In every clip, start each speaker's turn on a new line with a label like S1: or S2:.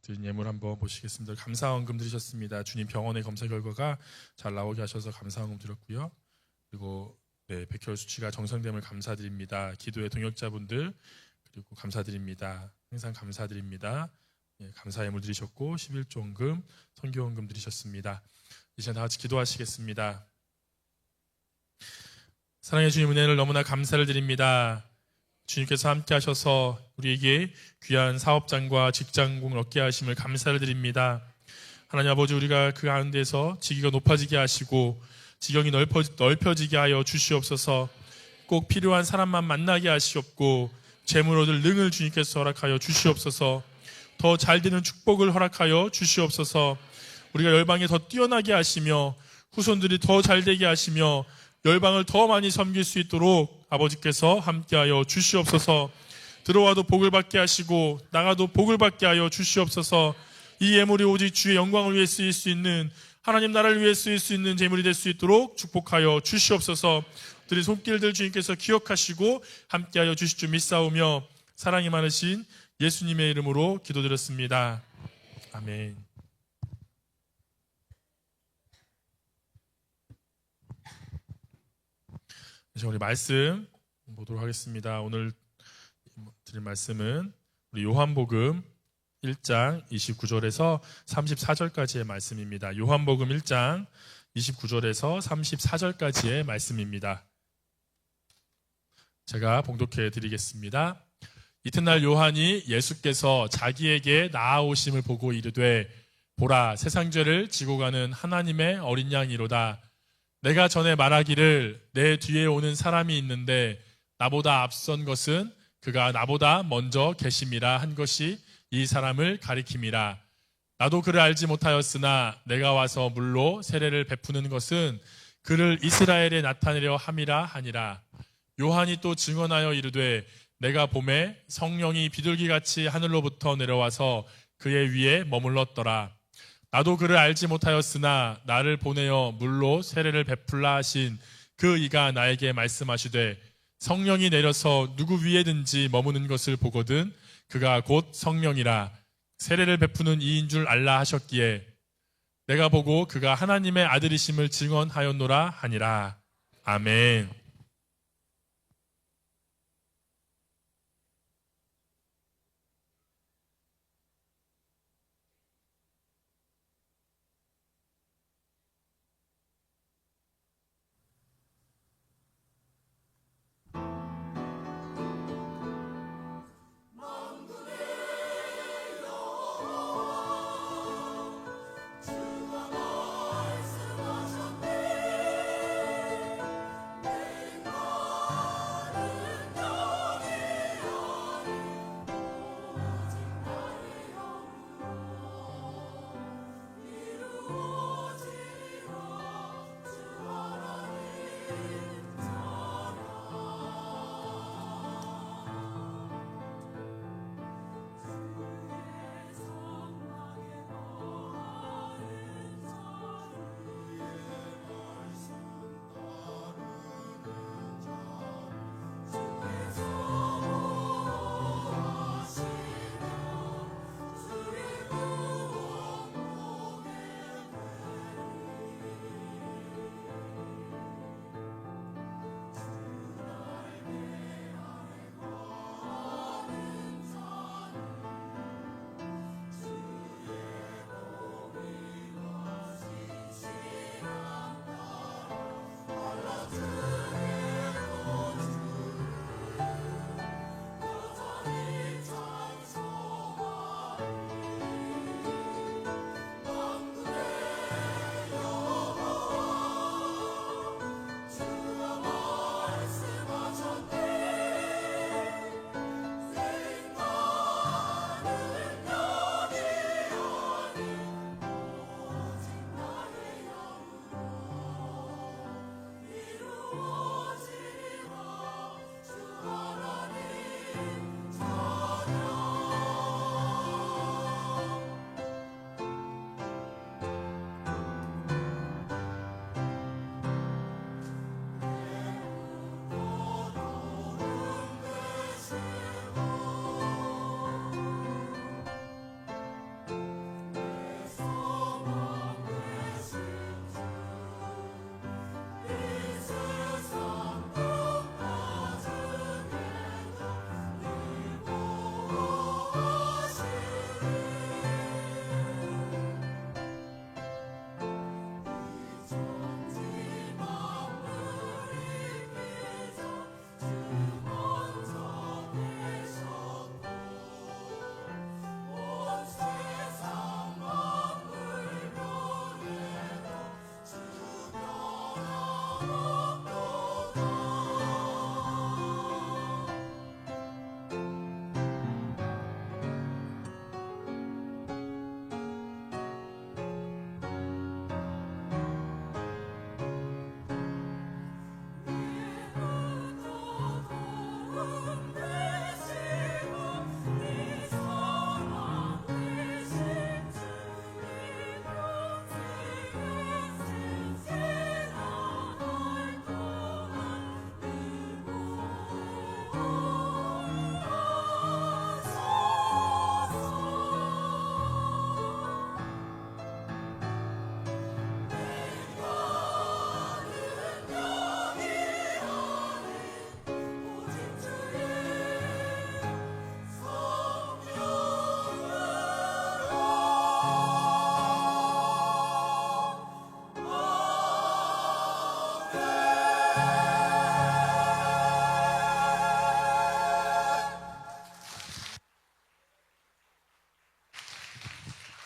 S1: 드린 예물 한번 보시겠습니다. 감사헌금 드리셨습니다. 주님 병원의 검사 결과가 잘 나오게 하셔서 감사헌금 드렸고요. 그리고 백혈 수치가 정상됨을 감사드립니다. 기도의 동역자분들 그리고 감사드립니다. 항상 감사드립니다. 감사 예물 드리셨고 11조헌금, 선교헌금 드리셨습니다. 이제 다 같이 기도하시겠습니다. 사랑해 주님 은혜를 너무나 감사를 드립니다. 주님께서 함께 하셔서 우리에게 귀한 사업장과 직장공을 얻게 하심을 감사를 드립니다. 하나님 아버지, 우리가 그 가운데서 직위가 높아지게 하시고 지경이 넓혀지게 하여 주시옵소서. 꼭 필요한 사람만 만나게 하시옵고 재물 얻을 능을 주님께서 허락하여 주시옵소서. 더 잘되는 축복을 허락하여 주시옵소서. 우리가 열방에 더 뛰어나게 하시며 후손들이 더 잘되게 하시며 열방을 더 많이 섬길 수 있도록 아버지께서 함께하여 주시옵소서. 들어와도 복을 받게 하시고 나가도 복을 받게 하여 주시옵소서. 이 예물이 오직 주의 영광을 위해 쓰일 수 있는, 하나님 나라를 위해 쓰일 수 있는 재물이 될 수 있도록 축복하여 주시옵소서. 우리 손길들 주님께서 기억하시고 함께하여 주실 줄 믿사오며 사랑이 많으신 예수님의 이름으로 기도드렸습니다. 아멘. 이제 우리 말씀 보도록 하겠습니다. 오늘 드릴 말씀은 우리 요한복음 1장 29절에서 34절까지의 말씀입니다. 요한복음 1장 29절에서 34절까지의 말씀입니다. 제가 봉독해 드리겠습니다. 이튿날 요한이 예수께서 자기에게 나아오심을 보고 이르되, 보라, 세상 죄를 지고 가는 하나님의 어린 양이로다. 내가 전에 말하기를 내 뒤에 오는 사람이 있는데 나보다 앞선 것은 그가 나보다 먼저 계심이라 한 것이 이 사람을 가리킴이라. 나도 그를 알지 못하였으나 내가 와서 물로 세례를 베푸는 것은 그를 이스라엘에 나타내려 함이라 하니라. 요한이 또 증언하여 이르되, 내가 봄에 성령이 비둘기같이 하늘로부터 내려와서 그의 위에 머물렀더라. 나도 그를 알지 못하였으나 나를 보내어 물로 세례를 베풀라 하신 그 이가 나에게 말씀하시되, 성령이 내려서 누구 위에든지 머무는 것을 보거든 그가 곧 성령이라. 세례를 베푸는 이인 줄 알라 하셨기에 내가 보고 그가 하나님의 아들이심을 증언하였노라 하니라. 아멘.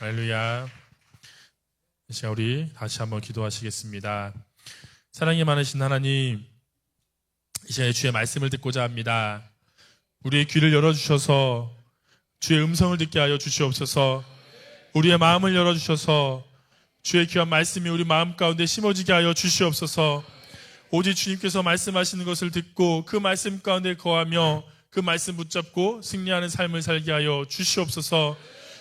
S1: 할렐루야. 이 시간 우리 다시 한번 기도하시겠습니다. 사랑이 많으신 하나님, 이 시간에 주의 말씀을 듣고자 합니다. 우리의 귀를 열어주셔서 주의 음성을 듣게 하여 주시옵소서. 우리의 마음을 열어주셔서 주의 귀한 말씀이 우리 마음 가운데 심어지게 하여 주시옵소서. 오직 주님께서 말씀하시는 것을 듣고 그 말씀 가운데 거하며 그 말씀 붙잡고 승리하는 삶을 살게 하여 주시옵소서.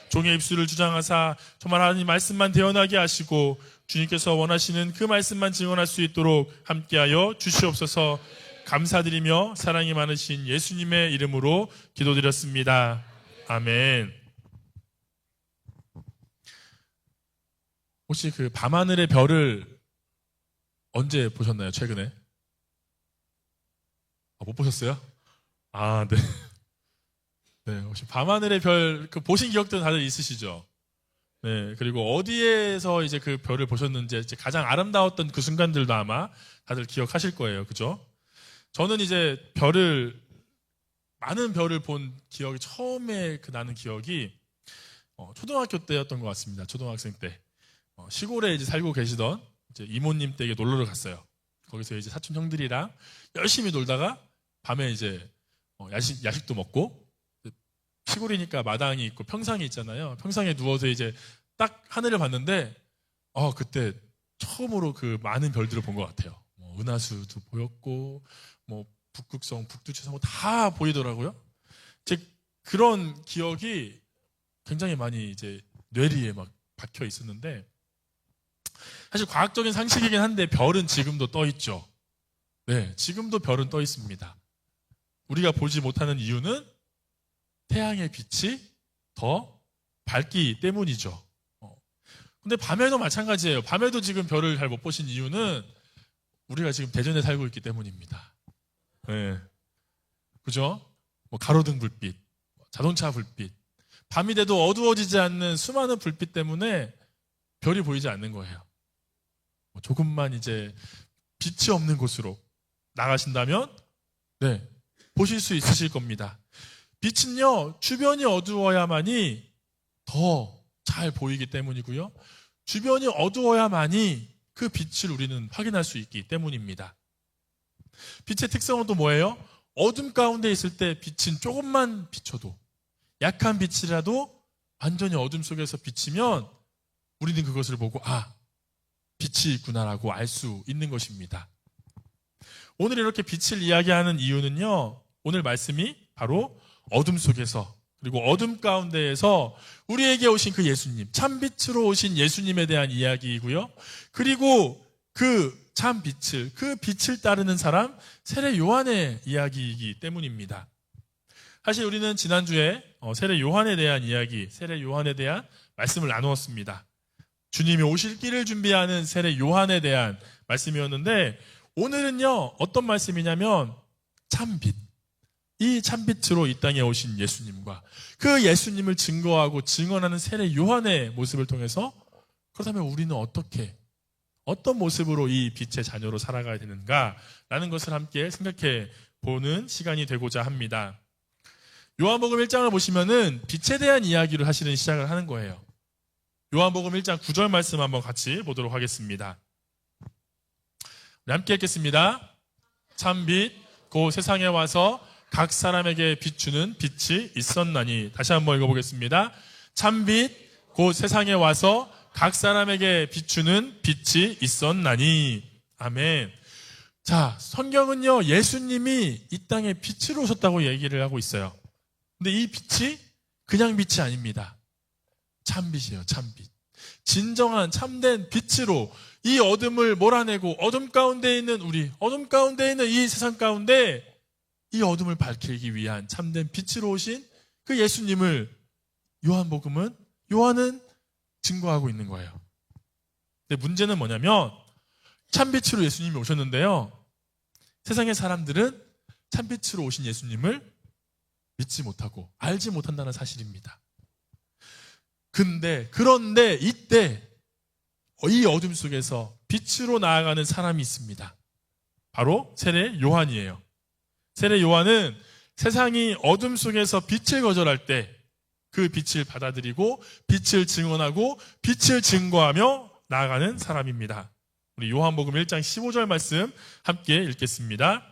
S1: 종의 입술을 주장하사 정말 하나님 말씀만 대언하게 하시고 주님께서 원하시는 그 말씀만 증언할 수 있도록 함께하여 주시옵소서. 감사드리며 사랑이 많으신 예수님의 이름으로 기도드렸습니다. 아멘. 혹시 그 밤하늘의 별을 언제 보셨나요? 최근에? 못 보셨어요? 네. 네, 혹시 밤하늘의 별, 보신 기억도 다들 있으시죠? 네, 그리고 어디에서 이제 그 별을 보셨는지 이제 가장 아름다웠던 그 순간들도 아마 다들 기억하실 거예요. 그죠? 저는 이제 많은 별을 본 기억이, 처음에 나는 기억이, 초등학교 때였던 것 같습니다. 초등학생 때. 시골에 이제 살고 계시던 이제 이모님 댁에 놀러를 갔어요. 거기서 이제 사촌 형들이랑 열심히 놀다가 밤에 이제 야식도 먹고, 시골이니까 마당이 있고 평상이 있잖아요. 평상에 누워서 이제 딱 하늘을 봤는데, 그때 처음으로 그 많은 별들을 본 것 같아요. 은하수도 보였고, 북극성, 북두칠성 다 보이더라고요. 그런 기억이 굉장히 많이 이제 뇌리에 막 박혀 있었는데, 사실 과학적인 상식이긴 한데 별은 지금도 떠 있죠. 네, 지금도 별은 떠 있습니다. 우리가 보지 못하는 이유는 태양의 빛이 더 밝기 때문이죠. 근데 밤에도 마찬가지예요. 밤에도 지금 별을 잘 못 보신 이유는 우리가 지금 대전에 살고 있기 때문입니다. 네. 그죠? 가로등 불빛, 자동차 불빛. 밤이 돼도 어두워지지 않는 수많은 불빛 때문에 별이 보이지 않는 거예요. 조금만 이제 빛이 없는 곳으로 나가신다면, 네, 보실 수 있으실 겁니다. 빛은요, 주변이 어두워야만이 더 잘 보이기 때문이고요. 주변이 어두워야만이 그 빛을 우리는 확인할 수 있기 때문입니다. 빛의 특성은 또 뭐예요? 어둠 가운데 있을 때 빛은 조금만 비춰도, 약한 빛이라도 완전히 어둠 속에서 비치면 우리는 그것을 보고 빛이 있구나라고 알 수 있는 것입니다. 오늘 이렇게 빛을 이야기하는 이유는요, 오늘 말씀이 바로 어둠 속에서, 그리고 어둠 가운데에서 우리에게 오신 그 예수님, 참빛으로 오신 예수님에 대한 이야기이고요. 그리고 그 참빛을, 그 빛을 따르는 사람, 세례 요한의 이야기이기 때문입니다. 사실 우리는 지난주에 세례 요한에 대한 이야기, 세례 요한에 대한 말씀을 나누었습니다. 주님이 오실 길을 준비하는 세례 요한에 대한 말씀이었는데, 오늘은요, 어떤 말씀이냐면 참빛, 이 참빛으로 이 땅에 오신 예수님과 그 예수님을 증거하고 증언하는 세례 요한의 모습을 통해서, 그렇다면 우리는 어떤 모습으로 이 빛의 자녀로 살아가야 되는가라는 것을 함께 생각해 보는 시간이 되고자 합니다. 요한복음 1장을 보시면은 빛에 대한 이야기를 사실은 시작을 하는 거예요. 요한복음 1장 9절 말씀 한번 같이 보도록 하겠습니다. 우리 함께 읽겠습니다. 참빛 곧 세상에 와서 각 사람에게 비추는 빛이 있었나니. 다시 한번 읽어보겠습니다. 참빛 곧 세상에 와서 각 사람에게 비추는 빛이 있었나니. 아멘. 자, 성경은요, 예수님이 이 땅에 빛으로 오셨다고 얘기를 하고 있어요. 근데 이 빛이 그냥 빛이 아닙니다. 참빛이에요, 참빛. 진정한 참된 빛으로 이 어둠을 몰아내고 어둠 가운데 있는 어둠 가운데 있는 이 세상 가운데 이 어둠을 밝히기 위한 참된 빛으로 오신 그 예수님을 요한은 증거하고 있는 거예요. 근데 문제는 뭐냐면, 참빛으로 예수님이 오셨는데요, 세상의 사람들은 참빛으로 오신 예수님을 믿지 못하고 알지 못한다는 사실입니다. 그런데 이때 이 어둠 속에서 빛으로 나아가는 사람이 있습니다. 바로 세례 요한이에요. 세례 요한은 세상이 어둠 속에서 빛을 거절할 때 그 빛을 받아들이고 빛을 증언하고 빛을 증거하며 나아가는 사람입니다. 우리 요한복음 1장 15절 말씀 함께 읽겠습니다.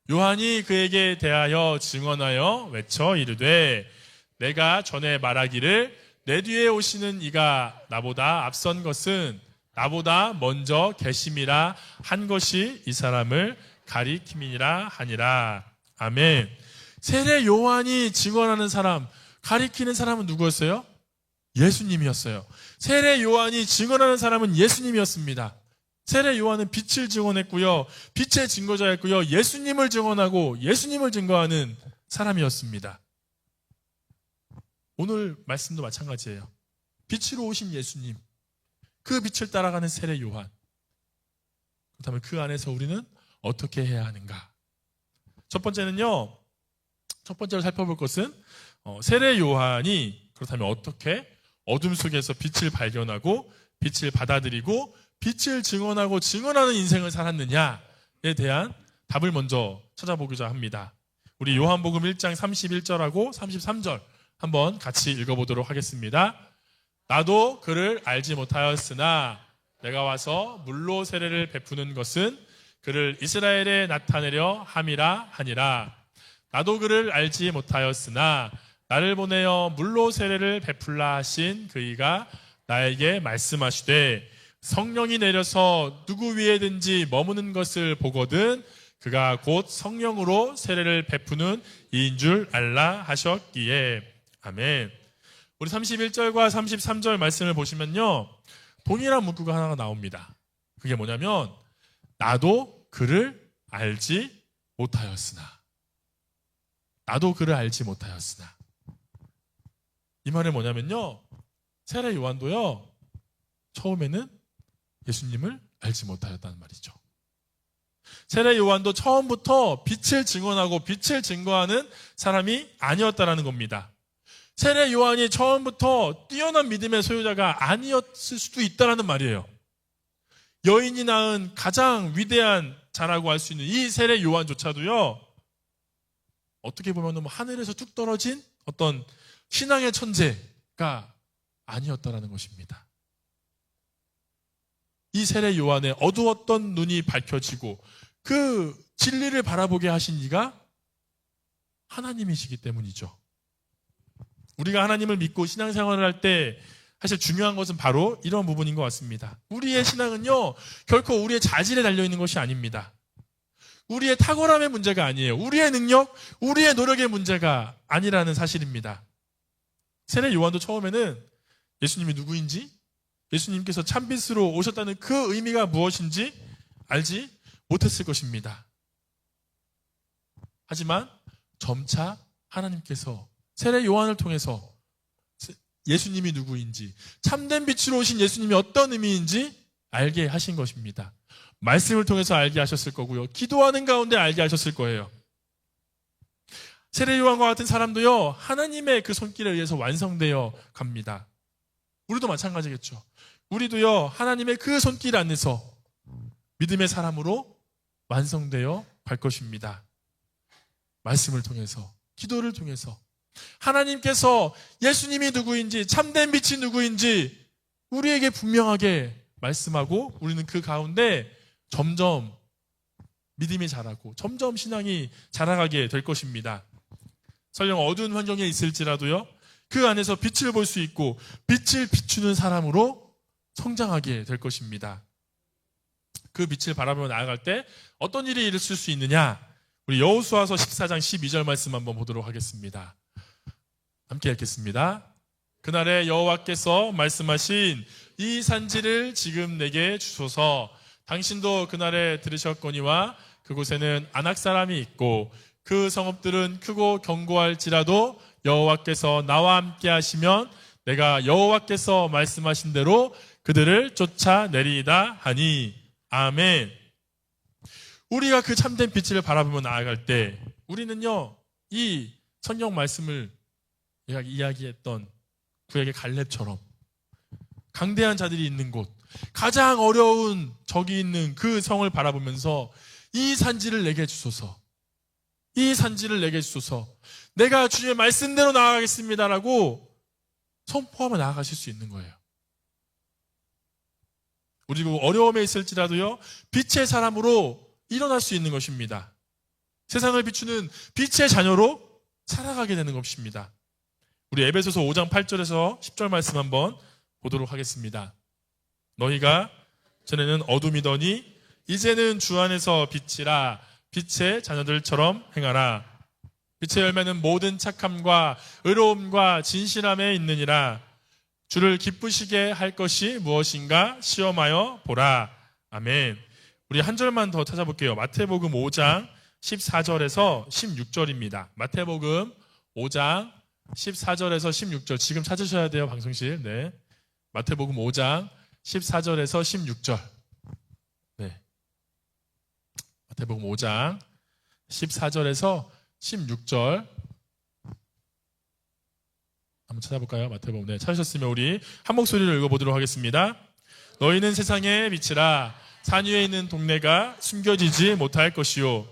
S1: 요한이 그에게 대하여 증언하여 외쳐 이르되 내가 전에 말하기를 내 뒤에 오시는 이가 나보다 앞선 것은 나보다 먼저 계심이라 한 것이 이 사람을 가리킴이니라 하니라. 아멘. 세례 요한이 증언하는 사람, 가리키는 사람은 누구였어요? 예수님이었어요. 세례 요한이 증언하는 사람은 예수님이었습니다. 세례 요한은 빛을 증언했고요, 빛의 증거자였고요, 예수님을 증언하고 예수님을 증거하는 사람이었습니다. 오늘 말씀도 마찬가지예요. 빛으로 오신 예수님, 그 빛을 따라가는 세례 요한. 그렇다면 그 안에서 우리는 어떻게 해야 하는가? 첫 번째로 살펴볼 것은 세례 요한이 그렇다면 어떻게 어둠 속에서 빛을 발견하고 빛을 받아들이고 빛을 증언하고 증언하는 인생을 살았느냐에 대한 답을 먼저 찾아보고자 합니다. 우리 요한복음 1장 31절하고 33절 한번 같이 읽어보도록 하겠습니다. 나도 그를 알지 못하였으나 내가 와서 물로 세례를 베푸는 것은 그를 이스라엘에 나타내려 함이라 하니라. 나도 그를 알지 못하였으나 나를 보내어 물로 세례를 베풀라 하신 그이가 나에게 말씀하시되 성령이 내려서 누구 위에든지 머무는 것을 보거든 그가 곧 성령으로 세례를 베푸는 이인 줄 알라 하셨기에. 아멘. 우리 31절과 33절 말씀을 보시면요, 동일한 문구가 하나가 나옵니다. 그게 뭐냐면 나도 그를 알지 못하였으나. 나도 그를 알지 못하였으나. 이 말은 뭐냐면요, 세례 요한도요 처음에는 예수님을 알지 못하였다는 말이죠. 세례 요한도 처음부터 빛을 증언하고 빛을 증거하는 사람이 아니었다라는 겁니다. 세례 요한이 처음부터 뛰어난 믿음의 소유자가 아니었을 수도 있다라는 말이에요. 여인이 낳은 가장 위대한 자라고 할 수 있는 이 세례 요한조차도요, 어떻게 보면 하늘에서 뚝 떨어진 어떤 신앙의 천재가 아니었다라는 것입니다. 이 세례 요한의 어두웠던 눈이 밝혀지고 그 진리를 바라보게 하신 이가 하나님이시기 때문이죠. 우리가 하나님을 믿고 신앙생활을 할 때 사실 중요한 것은 바로 이런 부분인 것 같습니다. 우리의 신앙은요, 결코 우리의 자질에 달려있는 것이 아닙니다. 우리의 탁월함의 문제가 아니에요. 우리의 능력, 우리의 노력의 문제가 아니라는 사실입니다. 세례 요한도 처음에는 예수님이 누구인지, 예수님께서 참빛으로 오셨다는 그 의미가 무엇인지 알지 못했을 것입니다. 하지만 점차 하나님께서 세례 요한을 통해서 예수님이 누구인지, 참된 빛으로 오신 예수님이 어떤 의미인지 알게 하신 것입니다. 말씀을 통해서 알게 하셨을 거고요, 기도하는 가운데 알게 하셨을 거예요. 세례 요한과 같은 사람도요, 하나님의 그 손길에 의해서 완성되어 갑니다. 우리도 마찬가지겠죠. 우리도요, 하나님의 그 손길 안에서 믿음의 사람으로 완성되어 갈 것입니다. 말씀을 통해서, 기도를 통해서 하나님께서 예수님이 누구인지, 참된 빛이 누구인지 우리에게 분명하게 말씀하고 우리는 그 가운데 점점 믿음이 자라고 점점 신앙이 자라가게 될 것입니다. 설령 어두운 환경에 있을지라도요, 그 안에서 빛을 볼 수 있고 빛을 비추는 사람으로 성장하게 될 것입니다. 그 빛을 바라보며 나아갈 때 어떤 일이 있을 수 있느냐, 우리 여호수아서 14장 12절 말씀 한번 보도록 하겠습니다. 함께 읽겠습니다. 그날에 여호와께서 말씀하신 이 산지를 지금 내게 주소서. 당신도 그날에 들으셨거니와 그곳에는 아낙 사람이 있고 그 성읍들은 크고 견고할지라도 여호와께서 나와 함께 하시면 내가 여호와께서 말씀하신 대로 그들을 쫓아내리이다 하니. 아멘. 우리가 그 참된 빛을 바라보며 나아갈 때 우리는요, 이 성경 말씀을 이야기했던 구약의 갈렙처럼 강대한 자들이 있는 곳, 가장 어려운 적이 있는 그 성을 바라보면서 이 산지를 내게 주소서, 이 산지를 내게 주소서. 내가 주님의 말씀대로 나아가겠습니다라고 선포하며 나아가실 수 있는 거예요. 그리고 어려움에 있을지라도요, 빛의 사람으로 일어날 수 있는 것입니다. 세상을 비추는 빛의 자녀로 살아가게 되는 것입니다. 우리 에베소서 5장 8절에서 10절 말씀 한번 보도록 하겠습니다. 너희가 전에는 어둠이더니 이제는 주 안에서 빛이라. 빛의 자녀들처럼 행하라. 빛의 열매는 모든 착함과 의로움과 진실함에 있느니라. 주를 기쁘시게 할 것이 무엇인가 시험하여 보라. 아멘. 우리 한 절만 더 찾아볼게요. 마태복음 5장 14절에서 16절입니다. 마태복음 5장 14절에서 16절. 지금 찾으셔야 돼요, 방송실. 네. 마태복음 5장 14절에서 16절. 네. 마태복음 5장 14절에서 16절. 한번 찾아볼까요? 마태복음. 네, 찾으셨으면 우리 한 목소리로 읽어보도록 하겠습니다. 너희는 세상의 빛이라. 산 위에 있는 동네가 숨겨지지 못할 것이요,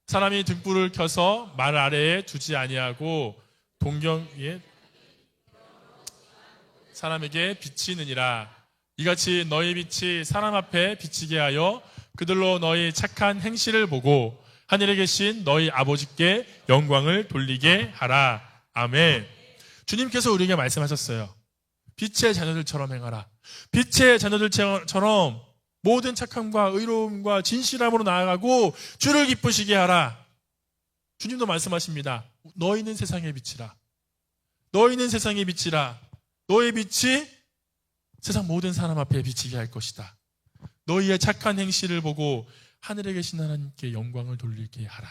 S1: 사람이 등불을 켜서 말 아래에 두지 아니하고 동경 위에 사람에게 비치느니라. 이같이 너희 빛이 사람 앞에 비치게 하여 그들로 너희 착한 행실을 보고 하늘에 계신 너희 아버지께 영광을 돌리게 하라. 아멘. 주님께서 우리에게 말씀하셨어요. 빛의 자녀들처럼 행하라. 빛의 자녀들처럼 모든 착함과 의로움과 진실함으로 나아가고 주를 기쁘시게 하라. 주님도 말씀하십니다. 너희는 세상의 빛이라. 너희는 세상의 빛이라. 너의 빛이 세상 모든 사람 앞에 비치게 할 것이다. 너희의 착한 행실을 보고 하늘에 계신 하나님께 영광을 돌리게 하라.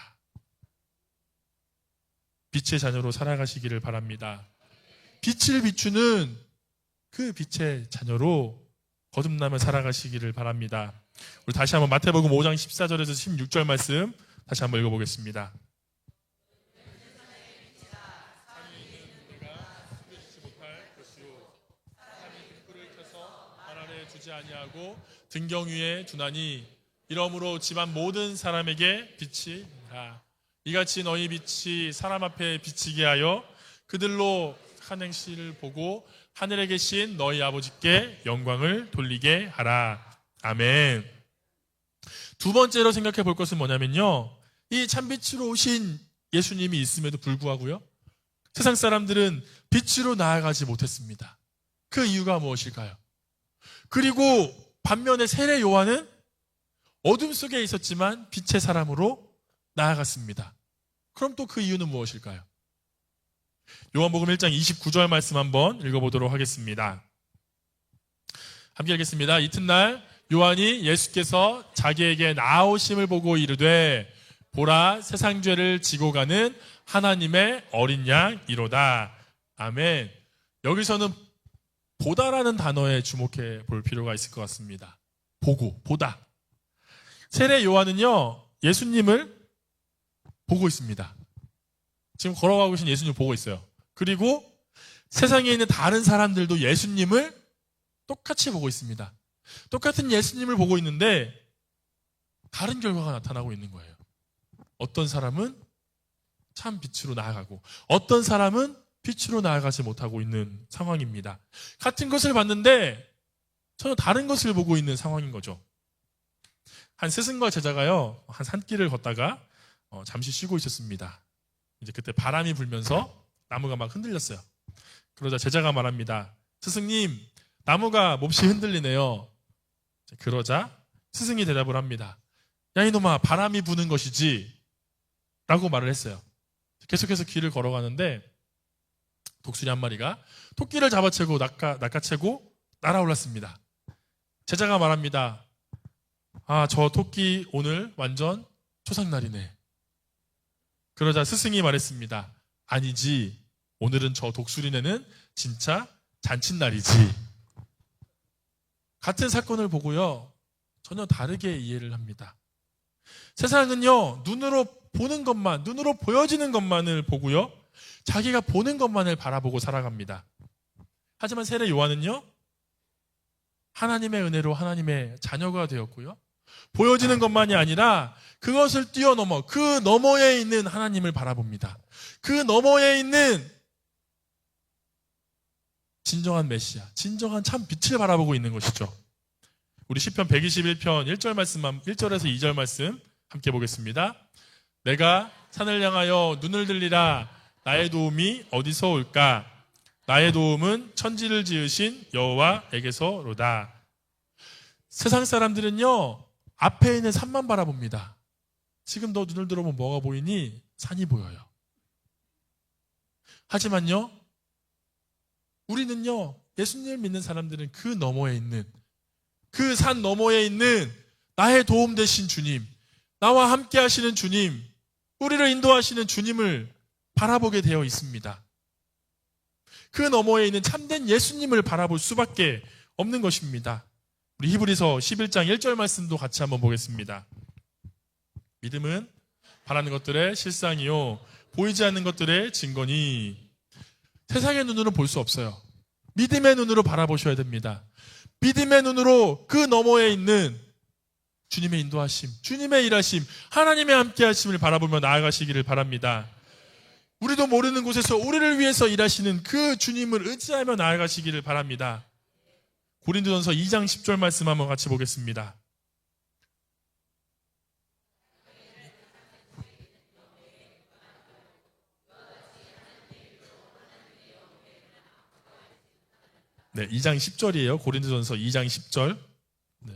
S1: 빛의 자녀로 살아가시기를 바랍니다. 빛을 비추는 그 빛의 자녀로 거듭나며 살아가시기를 바랍니다. 우리 다시 한번 마태복음 5장 14절에서 16절 말씀 다시 한번 읽어보겠습니다. 아니하고 등경 위에 두나니 이러므로 집안 모든 사람에게 빛이 라. 이같이 너희 빛이 사람 앞에 비치게 하여 그들로 한 행실을 보고 하늘에 계신 너희 아버지께 영광을 돌리게 하라. 아멘. 두 번째로 생각해 볼 것은 뭐냐면요, 이 참빛으로 오신 예수님이 있음에도 불구하고요, 세상 사람들은 빛으로 나아가지 못했습니다. 그 이유가 무엇일까요? 그리고 반면에 세례 요한은 어둠 속에 있었지만 빛의 사람으로 나아갔습니다. 그럼 또 그 이유는 무엇일까요? 요한복음 1장 29절 말씀 한번 읽어보도록 하겠습니다. 함께 읽겠습니다. 이튿날 요한이 예수께서 자기에게 나아오심을 보고 이르되 보라, 세상 죄를 지고 가는 하나님의 어린 양이로다. 아멘. 여기서는 보다라는 단어에 주목해 볼 필요가 있을 것 같습니다. 보고, 보다. 세례 요한은요, 예수님을 보고 있습니다. 지금 걸어가고 계신 예수님을 보고 있어요. 그리고 세상에 있는 다른 사람들도 예수님을 똑같이 보고 있습니다. 똑같은 예수님을 보고 있는데 다른 결과가 나타나고 있는 거예요. 어떤 사람은 참 빛으로 나아가고 어떤 사람은 빛으로 나아가지 못하고 있는 상황입니다. 같은 것을 봤는데 전혀 다른 것을 보고 있는 상황인 거죠. 한 스승과 제자가요, 한 산길을 걷다가 잠시 쉬고 있었습니다. 이제 그때 바람이 불면서 나무가 막 흔들렸어요. 그러자 제자가 말합니다. 스승님, 나무가 몹시 흔들리네요. 그러자 스승이 대답을 합니다. 야, 이놈아, 바람이 부는 것이지 라고 말을 했어요. 계속해서 길을 걸어가는데 독수리 한 마리가 토끼를 잡아채고 낚아채고 날아올랐습니다. 제자가 말합니다. 아, 저 토끼 오늘 완전 초상날이네. 그러자 스승이 말했습니다. 아니지, 오늘은 저 독수리네는 진짜 잔칫날이지. 같은 사건을 보고요, 전혀 다르게 이해를 합니다. 세상은요, 눈으로 보는 것만, 눈으로 보여지는 것만을 보고요, 자기가 보는 것만을 바라보고 살아갑니다. 하지만 세례 요한은요, 하나님의 은혜로 하나님의 자녀가 되었고요, 보여지는 것만이 아니라 그것을 뛰어넘어 그 너머에 있는 하나님을 바라봅니다. 그 너머에 있는 진정한 메시아, 진정한 참 빛을 바라보고 있는 것이죠. 우리 시편 121편 1절에서 2절 말씀 함께 보겠습니다. 내가 산을 향하여 눈을 들리라. 나의 도움이 어디서 올까? 나의 도움은 천지를 지으신 여호와에게서로다. 세상 사람들은요, 앞에 있는 산만 바라봅니다. 지금 너 눈을 들어보면 뭐가 보이니? 산이 보여요. 하지만요, 우리는요, 예수님을 믿는 사람들은 그 너머에 있는, 그 산 너머에 있는 나의 도움 되신 주님, 나와 함께 하시는 주님, 우리를 인도하시는 주님을 바라보게 되어 있습니다. 그 너머에 있는 참된 예수님을 바라볼 수밖에 없는 것입니다. 우리 히브리서 11장 1절 말씀도 같이 한번 보겠습니다. 믿음은 바라는 것들의 실상이요 보이지 않는 것들의 증거니. 세상의 눈으로 볼 수 없어요. 믿음의 눈으로 바라보셔야 됩니다. 믿음의 눈으로 그 너머에 있는 주님의 인도하심, 주님의 일하심, 하나님의 함께하심을 바라보며 나아가시기를 바랍니다. 우리도 모르는 곳에서 우리를 위해서 일하시는 그 주님을 의지하며 나아가시기를 바랍니다. 고린도전서 2장 10절 말씀 한번 같이 보겠습니다. 네, 2장 10절이에요. 고린도전서 2장 10절. 네.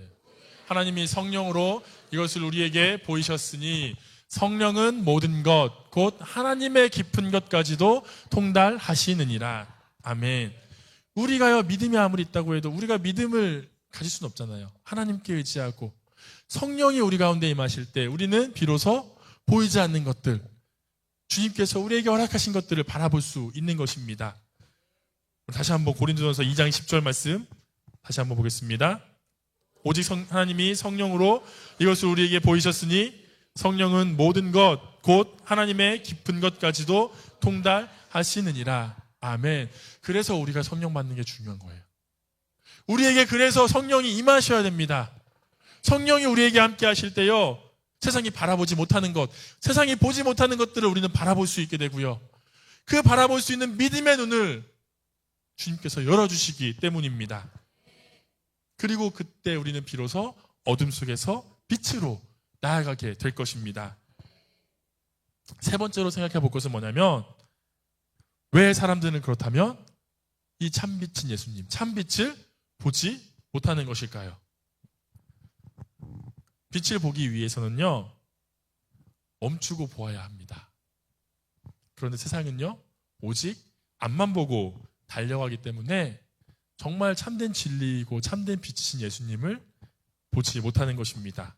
S1: 하나님이 성령으로 이것을 우리에게 보이셨으니 성령은 모든 것, 곧 하나님의 깊은 것까지도 통달하시느니라. 아멘. 우리가요, 믿음이 아무리 있다고 해도 우리가 믿음을 가질 수는 없잖아요. 하나님께 의지하고 성령이 우리 가운데 임하실 때 우리는 비로소 보이지 않는 것들, 주님께서 우리에게 허락하신 것들을 바라볼 수 있는 것입니다. 다시 한번 고린도전서 2장 10절 말씀 다시 한번 보겠습니다. 오직 하나님이 성령으로 이것을 우리에게 보이셨으니 성령은 모든 것, 곧 하나님의 깊은 것까지도 통달하시느니라. 아멘. 그래서 우리가 성령 받는 게 중요한 거예요. 우리에게 그래서 성령이 임하셔야 됩니다. 성령이 우리에게 함께 하실 때요, 세상이 바라보지 못하는 것, 세상이 보지 못하는 것들을 우리는 바라볼 수 있게 되고요. 그 바라볼 수 있는 믿음의 눈을 주님께서 열어주시기 때문입니다. 그리고 그때 우리는 비로소 어둠 속에서 빛으로 나아가게 될 것입니다. 세 번째로 생각해 볼 것은 뭐냐면, 왜 사람들은 그렇다면 이 참빛인 예수님, 참빛을 보지 못하는 것일까요? 빛을 보기 위해서는요, 멈추고 보아야 합니다. 그런데 세상은요, 오직 앞만 보고 달려가기 때문에 정말 참된 진리이고 참된 빛이신 예수님을 보지 못하는 것입니다.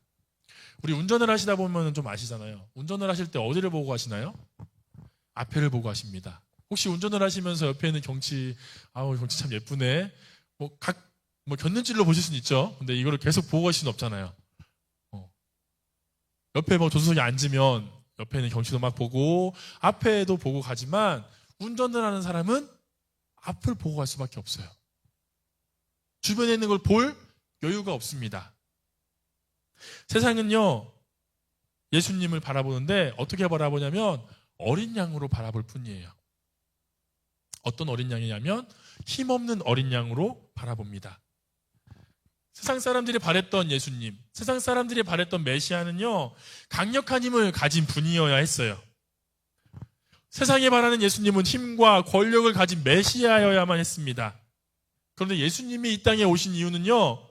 S1: 우리 운전을 하시다 보면 좀 아시잖아요. 운전을 하실 때 어디를 보고 하시나요? 앞에를 보고 하십니다. 혹시 운전을 하시면서 옆에 있는 경치, 경치 참 예쁘네. 곁눈질로 보실 수는 있죠. 근데 이거를 계속 보고 가실 수는 없잖아요. 옆에 조수석에 앉으면 옆에 있는 경치도 막 보고 앞에도 보고 가지만, 운전을 하는 사람은 앞을 보고 갈 수밖에 없어요. 주변에 있는 걸 볼 여유가 없습니다. 세상은요, 예수님을 바라보는데 어떻게 바라보냐면 어린 양으로 바라볼 뿐이에요. 어떤 어린 양이냐면 힘없는 어린 양으로 바라봅니다. 세상 사람들이 바랬던 예수님, 세상 사람들이 바랬던 메시아는요, 강력한 힘을 가진 분이어야 했어요. 세상이 바라는 예수님은 힘과 권력을 가진 메시아여야만 했습니다. 그런데 예수님이 이 땅에 오신 이유는요,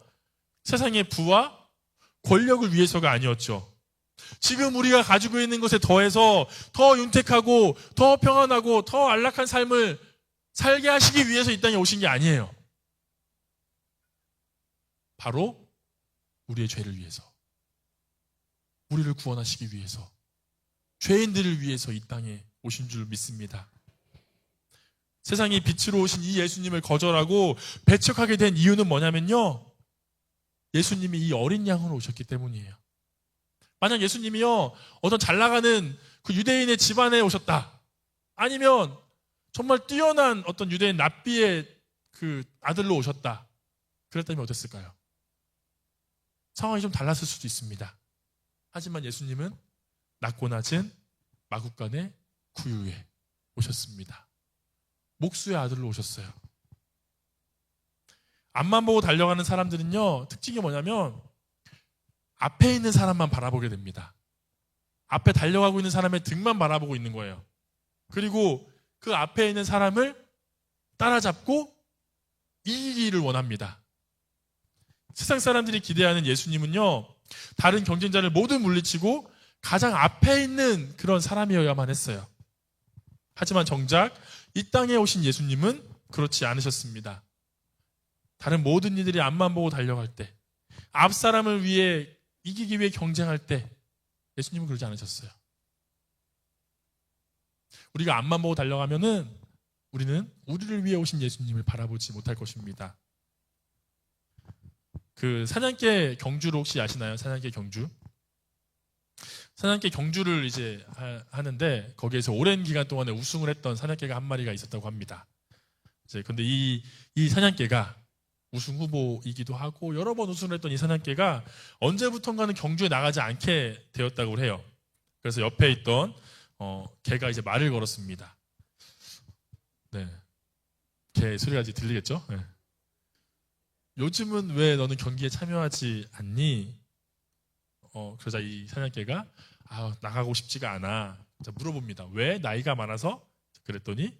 S1: 세상의 부와 권력을 위해서가 아니었죠. 지금 우리가 가지고 있는 것에 더해서 더 윤택하고 더 평안하고 더 안락한 삶을 살게 하시기 위해서 이 땅에 오신 게 아니에요. 바로 우리의 죄를 위해서, 우리를 구원하시기 위해서, 죄인들을 위해서 이 땅에 오신 줄 믿습니다. 세상이 빛으로 오신 이 예수님을 거절하고 배척하게 된 이유는 뭐냐면요, 예수님이 이 어린 양으로 오셨기 때문이에요. 만약 예수님이요, 어떤 잘 나가는 그 유대인의 집안에 오셨다, 아니면 정말 뛰어난 어떤 유대인 랍비의 그 아들로 오셨다, 그랬다면 어땠을까요? 상황이 좀 달랐을 수도 있습니다. 하지만 예수님은 낮고 낮은 마국간의 구유에 오셨습니다. 목수의 아들로 오셨어요. 앞만 보고 달려가는 사람들은요, 특징이 뭐냐면 앞에 있는 사람만 바라보게 됩니다. 앞에 달려가고 있는 사람의 등만 바라보고 있는 거예요. 그리고 그 앞에 있는 사람을 따라잡고 이기기를 원합니다. 세상 사람들이 기대하는 예수님은요, 다른 경쟁자를 모두 물리치고 가장 앞에 있는 그런 사람이어야만 했어요. 하지만 정작 이 땅에 오신 예수님은 그렇지 않으셨습니다. 다른 모든 이들이 앞만 보고 달려갈 때, 앞 사람을 위해 이기기 위해 경쟁할 때 예수님은 그러지 않으셨어요. 우리가 앞만 보고 달려가면은 우리는 우리를 위해 오신 예수님을 바라보지 못할 것입니다. 그 사냥개 경주를 혹시 아시나요? 사냥개 경주? 사냥개 경주를 이제 하는데 거기에서 오랜 기간 동안에 우승을 했던 사냥개가 한 마리가 있었다고 합니다. 이제 근데 이 사냥개가 우승 후보이기도 하고 여러 번 우승을 했던 이 사냥개가 언제부턴가는 경주에 나가지 않게 되었다고 해요. 그래서 옆에 있던 개가 이제 말을 걸었습니다. 네, 개 소리가 이제 들리겠죠? 네. 요즘은 왜 너는 경기에 참여하지 않니? 그러자 이 사냥개가 나가고 싶지가 않아. 물어봅니다. 왜? 나이가 많아서? 그랬더니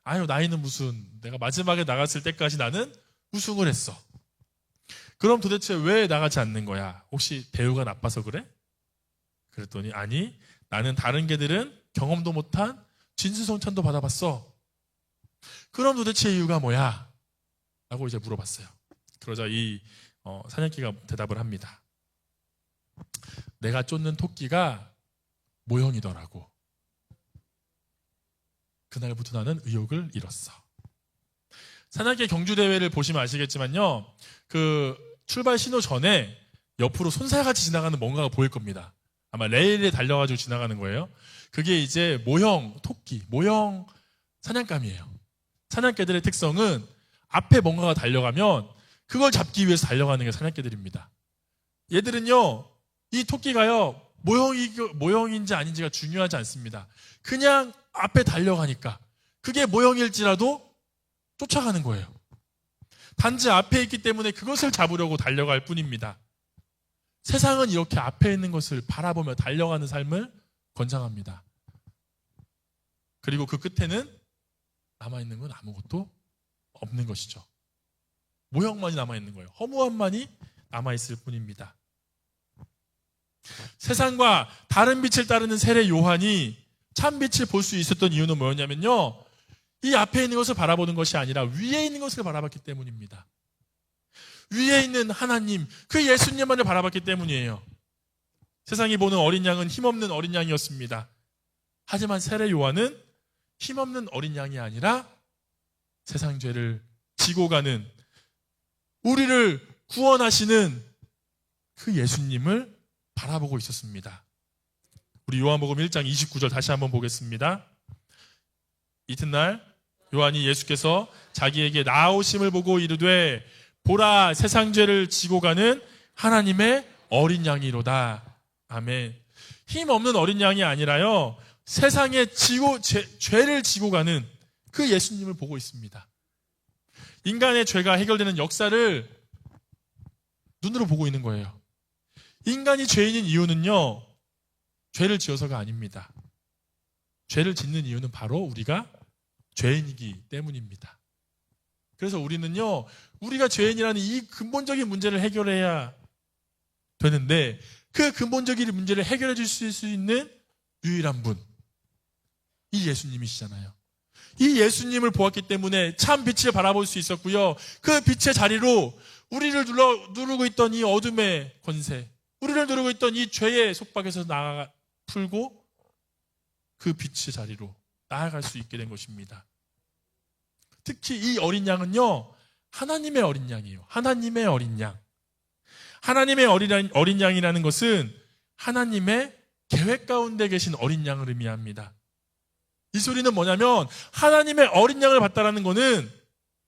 S1: 나이는 무슨, 내가 마지막에 나갔을 때까지 나는 우승을 했어. 그럼 도대체 왜 나가지 않는 거야? 혹시 대우가 나빠서 그래? 그랬더니 아니, 나는 다른 개들은 경험도 못한 진수성찬도 받아봤어. 그럼 도대체 이유가 뭐야? 라고 이제 물어봤어요. 그러자 이 사냥개가 대답을 합니다. 내가 쫓는 토끼가 모형이더라고. 그날부터 나는 의욕을 잃었어. 사냥개 경주대회를 보시면 아시겠지만요, 그 출발 신호 전에 옆으로 손살같이 지나가는 뭔가가 보일 겁니다. 아마 레일에 달려가지고 지나가는 거예요. 그게 이제 모형 토끼, 모형 사냥감이에요. 사냥개들의 특성은 앞에 뭔가가 달려가면 그걸 잡기 위해서 달려가는 게 사냥개들입니다. 얘들은요, 이 토끼가요, 모형인지 아닌지가 중요하지 않습니다. 그냥 앞에 달려가니까 그게 모형일지라도 쫓아가는 거예요. 단지 앞에 있기 때문에 그것을 잡으려고 달려갈 뿐입니다. 세상은 이렇게 앞에 있는 것을 바라보며 달려가는 삶을 권장합니다. 그리고 그 끝에는 남아있는 건 아무것도 없는 것이죠. 모형만이 남아있는 거예요. 허무함만이 남아있을 뿐입니다. 세상과 다른 빛을 따르는 세례 요한이 참 빛을 볼 수 있었던 이유는 뭐였냐면요, 이 앞에 있는 것을 바라보는 것이 아니라 위에 있는 것을 바라봤기 때문입니다. 위에 있는 하나님, 그 예수님만을 바라봤기 때문이에요. 세상이 보는 어린 양은 힘없는 어린 양이었습니다. 하지만 세례 요한은 힘없는 어린 양이 아니라 세상 죄를 지고 가는, 우리를 구원하시는 그 예수님을 바라보고 있었습니다. 우리 요한복음 1장 29절 다시 한번 보겠습니다. 이튿날 요한이 예수께서 자기에게 나아오심을 보고 이르되 보라, 세상 죄를 지고 가는 하나님의 어린 양이로다. 아멘. 힘없는 어린 양이 아니라요, 세상의 죄를 지고 가는 그 예수님을 보고 있습니다. 인간의 죄가 해결되는 역사를 눈으로 보고 있는 거예요. 인간이 죄인인 이유는요, 죄를 지어서가 아닙니다. 죄를 짓는 이유는 바로 우리가 죄인이기 때문입니다. 그래서 우리는요, 우리가 죄인이라는 이 근본적인 문제를 해결해야 되는데, 그 근본적인 문제를 해결해 줄 수 있는 유일한 분, 이 예수님이시잖아요. 이 예수님을 보았기 때문에 참 빛을 바라볼 수 있었고요, 그 빛의 자리로 우리를 누르고 있던 이 어둠의 권세, 우리를 누르고 있던 이 죄의 속박에서 풀고 그 빛의 자리로 나아갈 수 있게 된 것입니다. 특히 이 어린 양은요, 하나님의 어린 양이에요. 하나님의 어린 양. 하나님의 어린 양이라는 것은 하나님의 계획 가운데 계신 어린 양을 의미합니다. 이 소리는 뭐냐면 하나님의 어린 양을 봤다라는 것은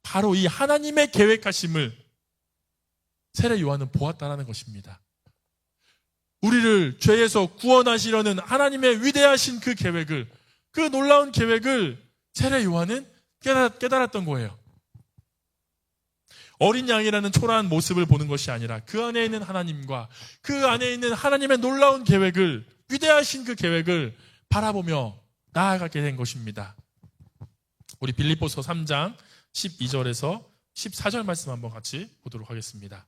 S1: 바로 이 하나님의 계획하심을 세례 요한은 보았다라는 것입니다. 우리를 죄에서 구원하시려는 하나님의 위대하신 그 계획을, 그 놀라운 계획을 세례 요한은 깨달았던 거예요. 어린 양이라는 초라한 모습을 보는 것이 아니라 그 안에 있는 하나님과 그 안에 있는 하나님의 놀라운 계획을, 위대하신 그 계획을 바라보며 나아가게 된 것입니다. 우리 빌립보서 3장 12절에서 14절 말씀 한번 같이 보도록 하겠습니다.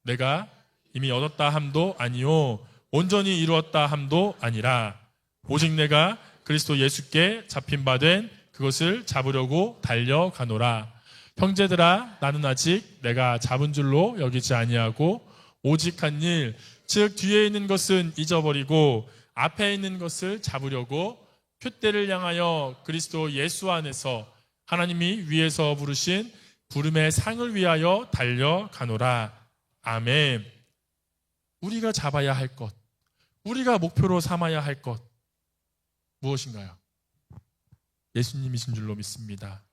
S1: 내가 이미 얻었다 함도 아니요 온전히 이루었다 함도 아니라 오직 내가 그리스도 예수께 잡힌 바 된 그것을 잡으려고 달려가노라. 형제들아 나는 아직 내가 잡은 줄로 여기지 아니하고 오직 한 일 즉 뒤에 있는 것은 잊어버리고 앞에 있는 것을 잡으려고 표대를 향하여 그리스도 예수 안에서 하나님이 위에서 부르신 부름의 상을 위하여 달려가노라. 아멘. 우리가 잡아야 할 것, 우리가 목표로 삼아야 할 것 무엇인가요? 예수님이신 줄로 믿습니다.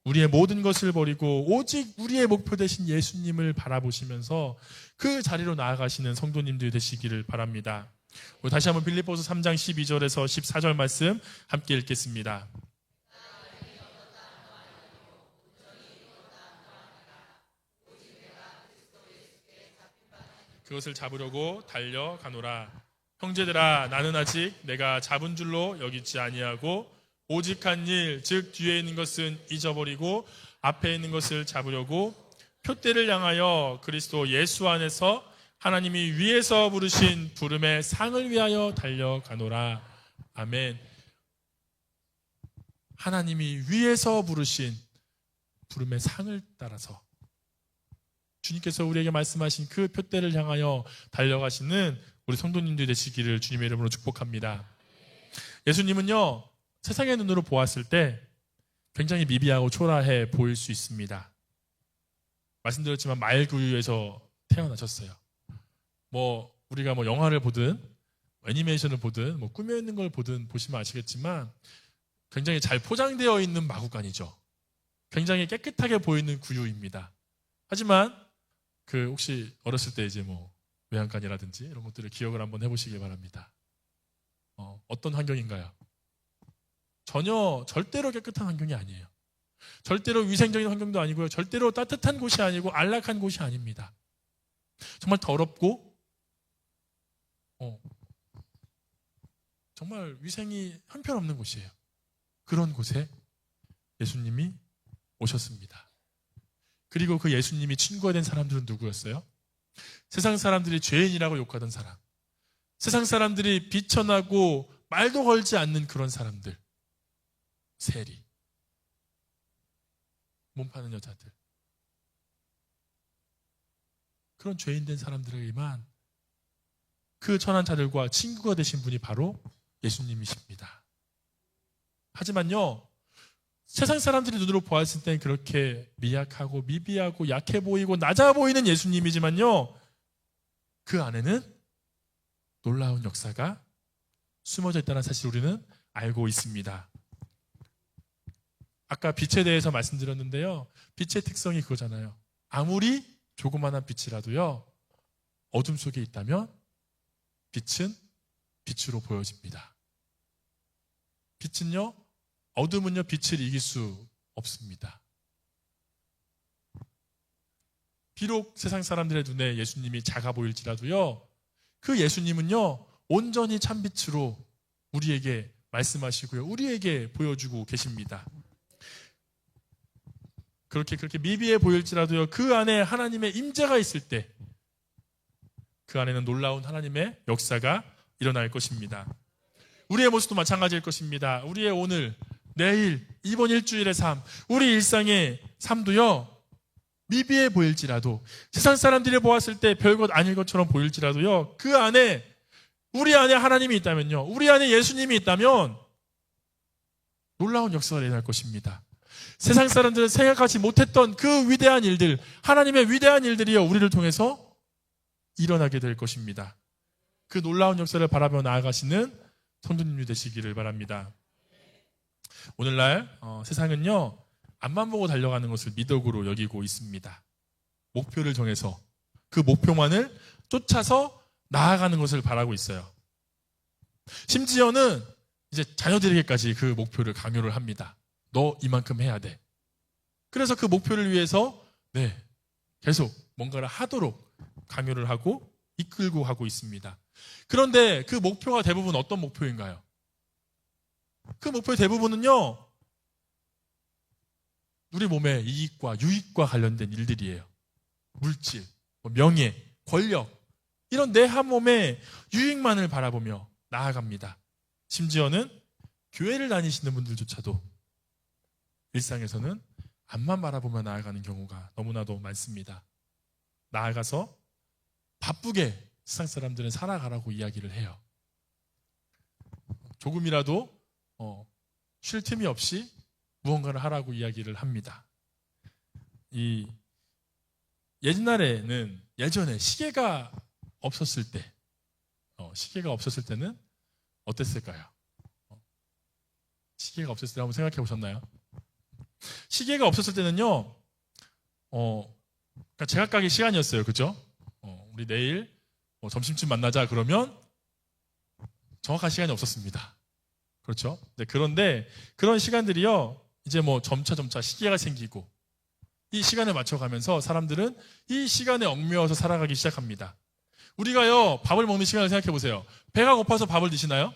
S1: 우리의 모든 것을 버리고 오직 우리의 목표 되신 예수님을 바라보시면서 그 자리로 나아가시는 성도님들 되시기를 바랍니다. 다시 한번 빌립보서 3장 12절에서 14절 말씀 함께 읽겠습니다. 그것을 잡으려고 달려가노라. 형제들아 나는 아직 내가 잡은 줄로 여기지 아니하고 오직 한 일 즉 뒤에 있는 것은 잊어버리고 앞에 있는 것을 잡으려고 표대를 향하여 그리스도 예수 안에서 하나님이 위에서 부르신 부름의 상을 위하여 달려가노라. 아멘. 하나님이 위에서 부르신 부름의 상을 따라서 주님께서 우리에게 말씀하신 그 표대를 향하여 달려가시는 우리 성도님들 되시기를 주님의 이름으로 축복합니다. 예수님은요, 세상의 눈으로 보았을 때 굉장히 미비하고 초라해 보일 수 있습니다. 말씀드렸지만 말구유에서 태어나셨어요. 우리가 영화를 보든 애니메이션을 보든 꾸며 있는 걸 보든 보시면 아시겠지만 굉장히 잘 포장되어 있는 마구간이죠. 굉장히 깨끗하게 보이는 구유입니다. 하지만 혹시 어렸을 때 이제 외양간이라든지 이런 것들을 기억을 한번 해보시길 바랍니다. 어떤 환경인가요? 절대로 깨끗한 환경이 아니에요. 절대로 위생적인 환경도 아니고요. 절대로 따뜻한 곳이 아니고 안락한 곳이 아닙니다. 정말 더럽고 정말 위생이 형편없는 곳이에요. 그런 곳에 예수님이 오셨습니다. 그리고 그 예수님이 친구가 된 사람들은 누구였어요? 세상 사람들이 죄인이라고 욕하던 사람, 세상 사람들이 비천하고 말도 걸지 않는 그런 사람들, 세리, 몸 파는 여자들, 그런 죄인된 사람들에게만 그 천한 자들과 친구가 되신 분이 바로 예수님이십니다. 하지만요, 세상 사람들이 눈으로 보았을 땐 그렇게 미약하고 미비하고 약해 보이고 낮아 보이는 예수님이지만요, 그 안에는 놀라운 역사가 숨어져 있다는 사실 우리는 알고 있습니다. 아까 빛에 대해서 말씀드렸는데요, 빛의 특성이 그거잖아요. 아무리 조그만한 빛이라도요, 어둠 속에 있다면 빛은 빛으로 보여집니다. 빛은요, 어둠은요, 빛을 이길 수 없습니다. 비록 세상 사람들의 눈에 예수님이 작아 보일지라도요, 그 예수님은요, 온전히 참빛으로 우리에게 말씀하시고요, 우리에게 보여주고 계십니다. 그렇게 미비해 보일지라도요, 그 안에 하나님의 임재가 있을 때 그 안에는 놀라운 하나님의 역사가 일어날 것입니다. 우리의 모습도 마찬가지일 것입니다. 우리의 오늘, 내일, 이번 일주일의 삶, 우리 일상의 삶도요, 미비해 보일지라도, 세상 사람들이 보았을 때 별것 아닐 것처럼 보일지라도요, 그 안에, 우리 안에 하나님이 있다면요, 우리 안에 예수님이 있다면 놀라운 역사가 일어날 것입니다. 세상 사람들은 생각하지 못했던 그 위대한 일들, 하나님의 위대한 일들이요, 우리를 통해서 일어나게 될 것입니다. 그 놀라운 역사를 바라며 나아가시는 성도님들 되시기를 바랍니다. 오늘날 세상은요, 앞만 보고 달려가는 것을 미덕으로 여기고 있습니다. 목표를 정해서 그 목표만을 쫓아서 나아가는 것을 바라고 있어요. 심지어는 이제 자녀들에게까지 그 목표를 강요를 합니다. 너 이만큼 해야 돼. 그래서 그 목표를 위해서 계속 뭔가를 하도록 강요를 하고 이끌고 하고 있습니다. 그런데 그 목표가 대부분 어떤 목표인가요? 그 목표의 대부분은요, 우리 몸의 이익과 유익과 관련된 일들이에요. 물질, 명예, 권력, 이런 내 한 몸의 유익만을 바라보며 나아갑니다. 심지어는 교회를 다니시는 분들조차도 일상에서는 앞만 바라보며 나아가는 경우가 너무나도 많습니다. 나아가서 바쁘게 세상 사람들은 살아가라고 이야기를 해요. 조금이라도 쉴 틈이 없이 무언가를 하라고 이야기를 합니다. 예전에 시계가 없었을 때는 어땠을까요? 시계가 없었을 때 한번 생각해 보셨나요? 시계가 없었을 때는요, 그러니까 제각각의 시간이었어요. 그죠? 우리 내일 점심쯤 만나자 그러면 정확한 시간이 없었습니다. 그렇죠? 그런데 그런 시간들이요, 이제 점차 시계가 생기고 이 시간을 맞춰가면서 사람들은 이 시간에 얽매여서 살아가기 시작합니다. 우리가요, 밥을 먹는 시간을 생각해 보세요. 배가 고파서 밥을 드시나요?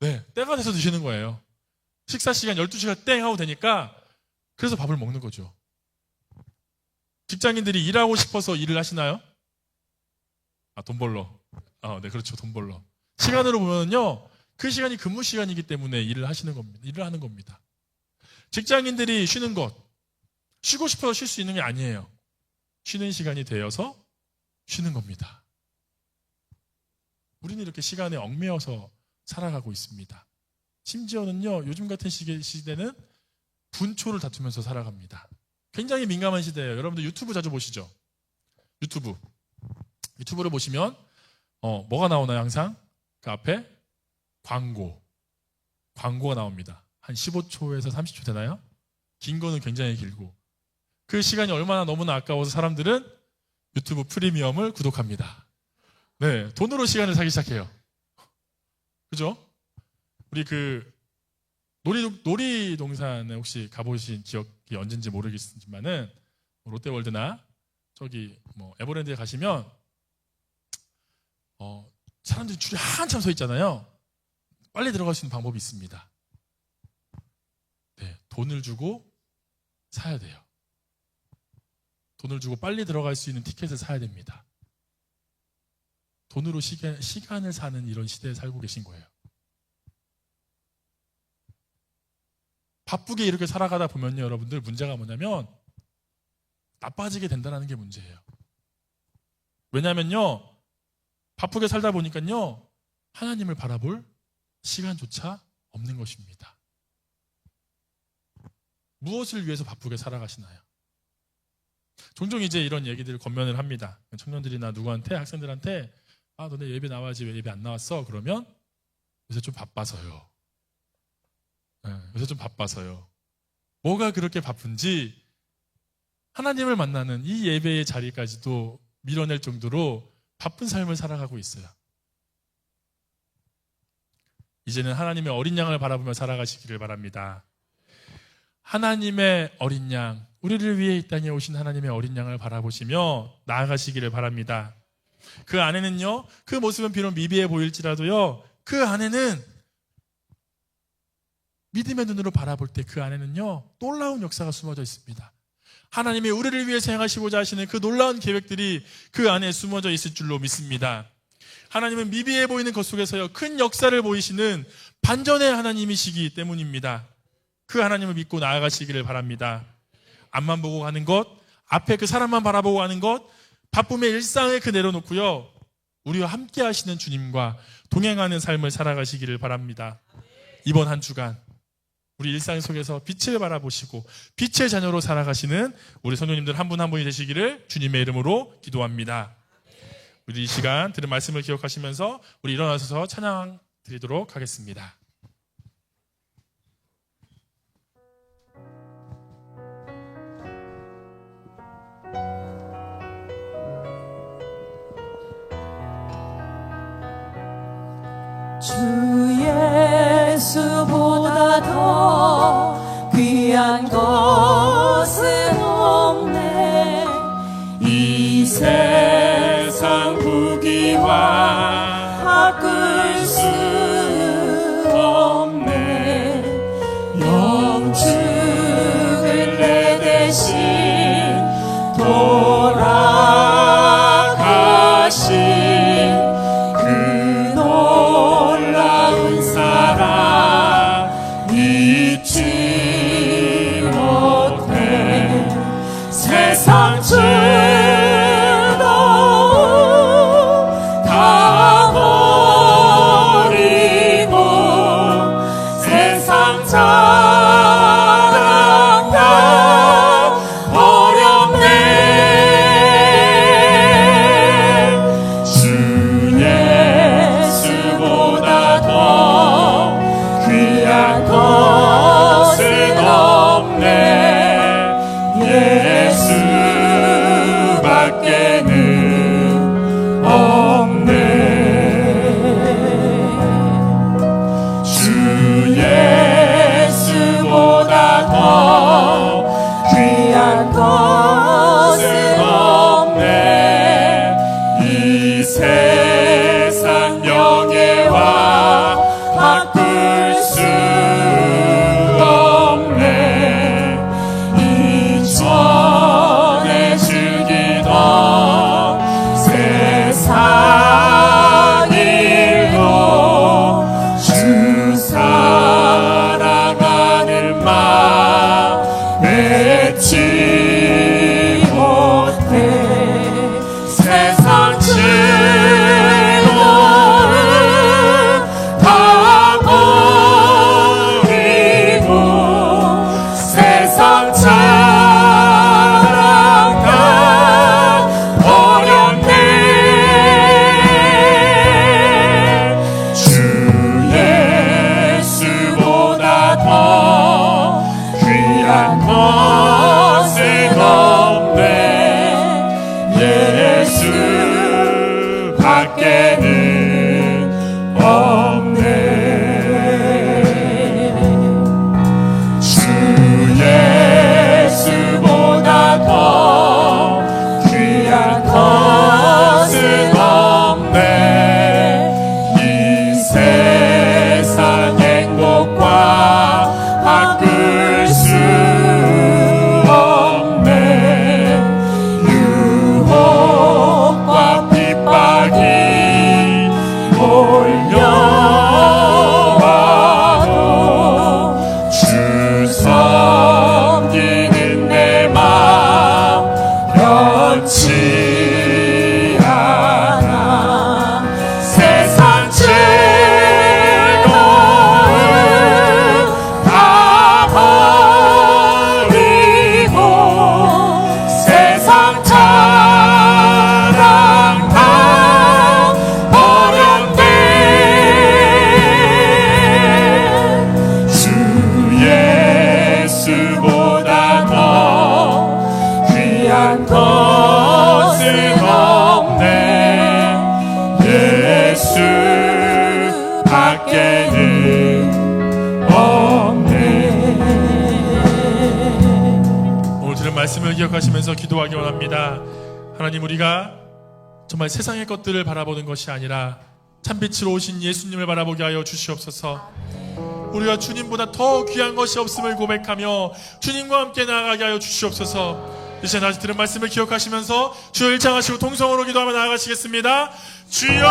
S1: 네, 때가 돼서 드시는 거예요. 식사 시간 12시가 땡 하고 되니까 그래서 밥을 먹는 거죠. 직장인들이 일하고 싶어서 일을 하시나요? 돈 벌러. 네, 그렇죠. 돈 벌러. 시간으로 보면요, 그 시간이 근무 시간이기 때문에 일을 하는 겁니다. 직장인들이 쉬고 싶어서 쉴 수 있는 게 아니에요. 쉬는 시간이 되어서 쉬는 겁니다. 우리는 이렇게 시간에 얽매여서 살아가고 있습니다. 심지어는요, 요즘 같은 시대는 분초를 다투면서 살아갑니다. 굉장히 민감한 시대예요. 여러분들 유튜브 자주 보시죠? 유튜브를 보시면 뭐가 나오나요? 항상 그 앞에 광고가 나옵니다. 한 15초에서 30초 되나요? 긴 거는 굉장히 길고, 그 시간이 얼마나 너무나 아까워서 사람들은 유튜브 프리미엄을 구독합니다. 네, 돈으로 시간을 사기 시작해요. 그죠? 우리 놀이동산에 혹시 가보신 기억이 언젠지 모르겠지만은, 롯데월드나 저기 에버랜드에 가시면 사람들이 줄이 한참 서 있잖아요. 빨리 들어갈 수 있는 방법이 있습니다. 네, 돈을 주고 사야 돼요. 돈을 주고 빨리 들어갈 수 있는 티켓을 사야 됩니다. 돈으로 시간을 사는 이런 시대에 살고 계신 거예요. 바쁘게 이렇게 살아가다 보면요, 여러분들, 문제가 뭐냐면 나빠지게 된다는 게 문제예요. 왜냐면요, 바쁘게 살다 보니까요, 하나님을 바라볼 시간조차 없는 것입니다. 무엇을 위해서 바쁘게 살아가시나요? 종종 이제 이런 얘기들을 권면을 합니다. 청년들이나 누구한테, 학생들한테, 너네 예배 나와야지 왜 예배 안 나왔어? 그러면 요새 좀 바빠서요. 요새 좀 바빠서요. 뭐가 그렇게 바쁜지 하나님을 만나는 이 예배의 자리까지도 밀어낼 정도로 바쁜 삶을 살아가고 있어요. 이제는 하나님의 어린 양을 바라보며 살아가시기를 바랍니다. 하나님의 어린 양, 우리를 위해 이 땅에 오신 하나님의 어린 양을 바라보시며 나아가시기를 바랍니다. 그 안에는요, 그 모습은 비록 미비해 보일지라도요, 그 안에는 믿음의 눈으로 바라볼 때 그 안에는요, 놀라운 역사가 숨어져 있습니다. 하나님이 우리를 위해서 행하시고자 하시는 그 놀라운 계획들이 그 안에 숨어져 있을 줄로 믿습니다. 하나님은 미비해 보이는 것 속에서요, 큰 역사를 보이시는 반전의 하나님이시기 때문입니다. 그 하나님을 믿고 나아가시기를 바랍니다. 앞만 보고 가는 것, 앞에 그 사람만 바라보고 가는 것, 바쁨의 일상을 내려놓고요, 우리와 함께 하시는 주님과 동행하는 삶을 살아가시기를 바랍니다. 이번 한 주간 우리 일상 속에서 빛을 바라보시고 빛의 자녀로 살아가시는 우리 성도님들 한 분 한 분이 되시기를 주님의 이름으로 기도합니다. 우리 이 시간 들은 말씀을 기억하시면서 우리 일어나셔서 찬양 드리도록 하겠습니다. 세상 부귀와 바꿀 수 없네. 영죽을 내 대신 돌아가신 그 놀라운 사랑 잊지 못해. 세상 즐거움 다 버리고 세상 자랑 다 버렸네. 주 예수보다 더 귀한 것은 없네. 예수밖에는 없네. 주 예수보다 더 귀한 것은 없네. 이 세상 명예와 바꿀 수 없네. 이전에 즐기던 세상 일로 주 사랑하는 마음 잊지 못해. 세상 즐거움 다 버리고 세상 자랑 다 버렸네. 주 예수보다 더 귀한 것은 없네. 예수밖에는 없네. 주 예수보다 더 귀한 것은 없네. 이 세상 행복과 바꿀 수 없네. 유혹과 핍박이 몰려와도 주 섬기는 내 마음 변치 않아. 세상 즐거움 다 버리고 세상 자랑 다 버렸네. 주 예수보다 더 귀한 것은 없네. 예수밖에는 없네. 오늘 들은 말씀을 기억하시면서 기도하기 원합니다. 하나님, 우리가 정말 세상의 것들을 바라보는 것이 아니라 참빛으로 오신 예수님을 바라보게 하여 주시옵소서. 우리가 주님보다 더 귀한 것이 없음을 고백하며 주님과 함께 나아가게 하여 주시옵소서. 이제 다시 들은 말씀을 기억하시면서 주여 일창하시고 통성으로 기도하며 나아가시겠습니다. 주여!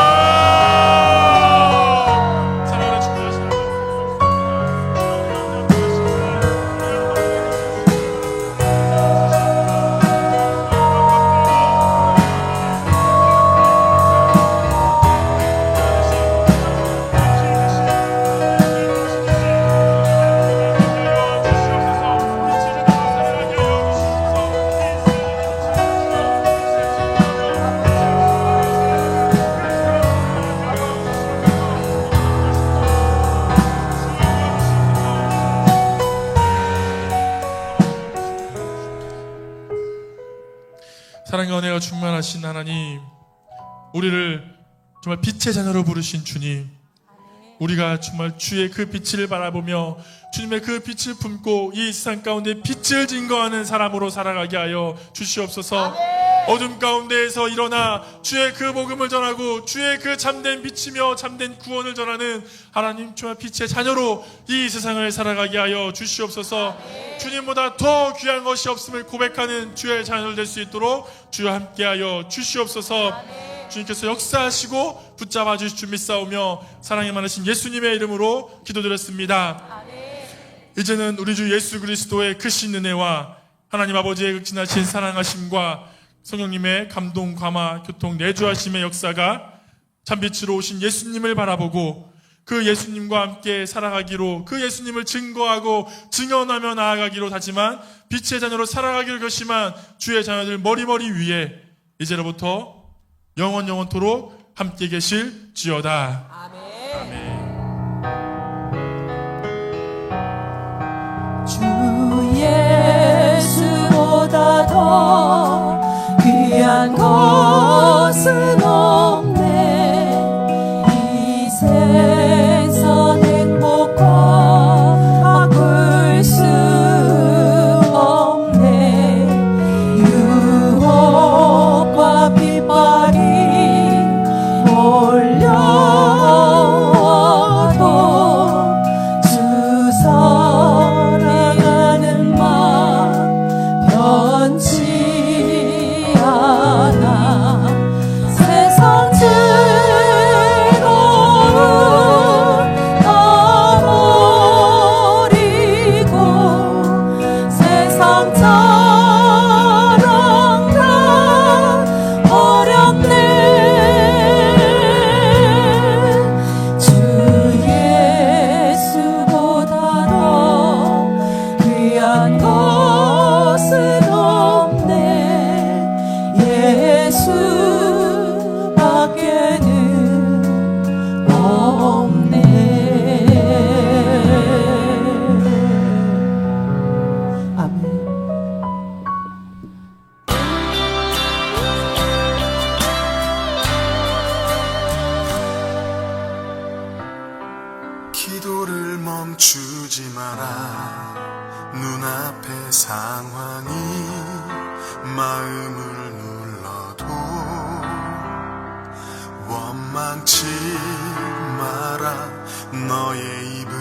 S1: 사랑하는 주님, 사랑과 은혜가 충만하신 하나님, 우리를 정말 빛의 자녀로 부르신 주님, 우리가 정말 주의 그 빛을 바라보며 주님의 그 빛을 품고 이 세상 가운데 빛을 증거하는 사람으로 살아가게 하여 주시옵소서. 어둠 가운데에서 일어나 주의 그 복음을 전하고 주의 그 참된 빛이며 참된 구원을 전하는 하나님 주와 빛의 자녀로 이 세상을 살아가게 하여 주시옵소서. 주님보다 더 귀한 것이 없음을 고백하는 주의 자녀들 될 수 있도록 주와 함께하여 주시옵소서. 주님께서 역사하시고 붙잡아 주실 줄 믿사오며 사랑이 많으신 예수님의 이름으로 기도드렸습니다. 이제는 우리 주 예수 그리스도의 크신 은혜와 하나님 아버지의 극진하신 사랑하심과 성령님의 감동, 감화, 교통, 내주하심의 역사가 참빛으로 오신 예수님을 바라보고 그 예수님과 함께 살아가기로, 그 예수님을 증거하고 증언하며 나아가기로 다짐한 빛의 자녀로 살아가기로 결심한 주의 자녀들 머리머리 위에 이제로부터 영원토록 함께 계실지어다. 아멘.
S2: 주 예수보다 더 귀한 것은 없네. 이 세상 행복과 바꿀 수 없네. 유혹과 핍박이 몰려와도 주 사랑하는 마음 변치 않아. 세상 즐거움 다 버리고 세상 자랑 다 버렸네. 주 예수보다 더 귀한 것은 없네. 예수밖에는 없네. 아멘.
S3: 기도를 멈추지 마라. 눈앞의 상황이 마음을 눌러도 원망치 마라. 너의 입을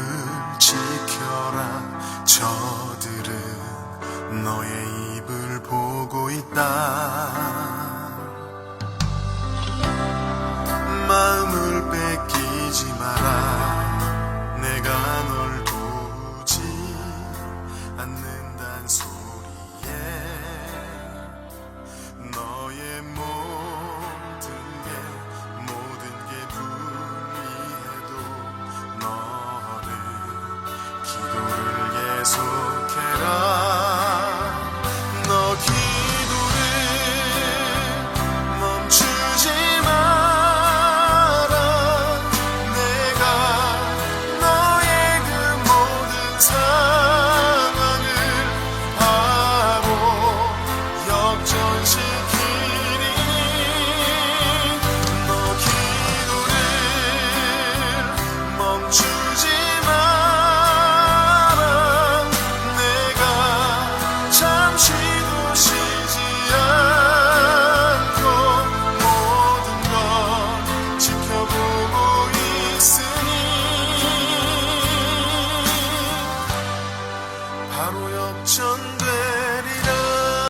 S3: 지켜라. 저들은 너의 입을 보고 있다.